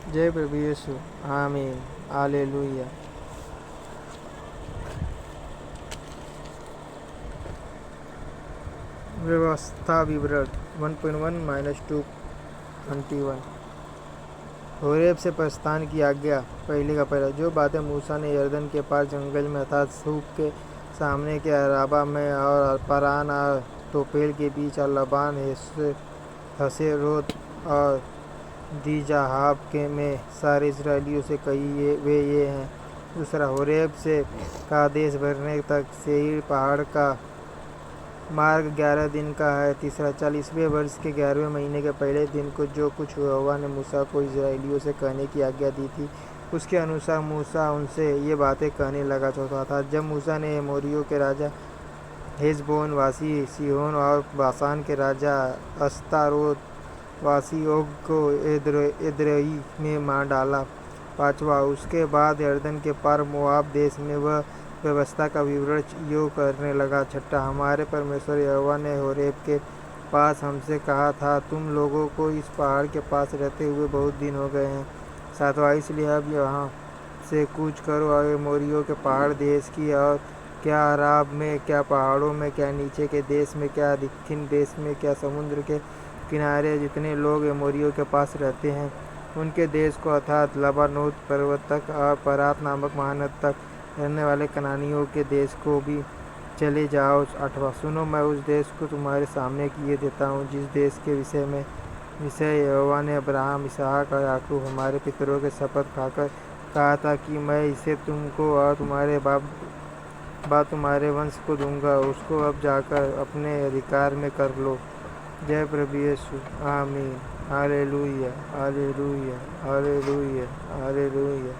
जय प्रभु यीशु। आमीन। हालेलुया। व्यवस्था विवरण 1.1-2:21। होरेब से प्रस्थान की आज्ञा। पहले का पहला। जो बातें मूसा ने यरदन के पार जंगल में अर्थात सूप के सामने के अराबा में और परान और तोपेल के बीच और लबान हसेरोत और दीजाहाब के में सारे इसराइलियों से कही वे ये हैं। दूसरा, होरेब से कादेश भरने तक सेईर पहाड़ का मार्ग 11 दिन का है। तीसरा, 40वें वर्ष के 11वें महीने के पहले दिन को जो कुछ यहोवा ने मूसा को इस्राएलियों से कहने की आज्ञा दी थी उसके अनुसार मूसा उनसे ये बातें कहने लगा। चौथा था, जब मूसा ने एमोरियों के राजा हेशबोन वासी सीहोन और बाशान के राजा अस्तारोत वासी ओग को एद्रेई में मार डाला। पांचवा, उसके बाद यरदन के पार मोआब देश में वह व्यवस्था का विवरण यो करने लगा। छठा, हमारे परमेश्वर यहोवा ने होरेब के पास हमसे कहा था, तुम लोगों को इस पहाड़ के पास रहते हुए बहुत दिन हो गए हैं। सातवां, इसलिए अब यहाँ से कूच करो और एमोरियों के पहाड़ देश की, और क्या अराब में, क्या पहाड़ों में, क्या नीचे के देश में, क्या दक्षिण देश में, क्या समुद्र के किनारे जितने लोग एमोरियों के पास रहते हैं उनके देश को अर्थात लबानोत पर्वत तक और परात नामक महानद तक रहने वाले कनानियों के देश को भी चले जाओ। आठवां, सुनो, मैं उस देश को तुम्हारे सामने किए देता हूँ जिस देश के विषय यहोवा ने अब्राहम, इसहाक और याकूब हमारे पितरों के शपथ खाकर कहा था कि मैं इसे तुमको और तुम्हारे बाद तुम्हारे वंश को दूंगा, उसको अब जाकर अपने अधिकार में कर लो। जय प्रभु यीशु। आमीन। Hallelujah. Hallelujah. Hallelujah. Hallelujah.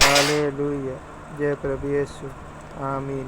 Hallelujah. जय प्रभु यीशु। आमीन।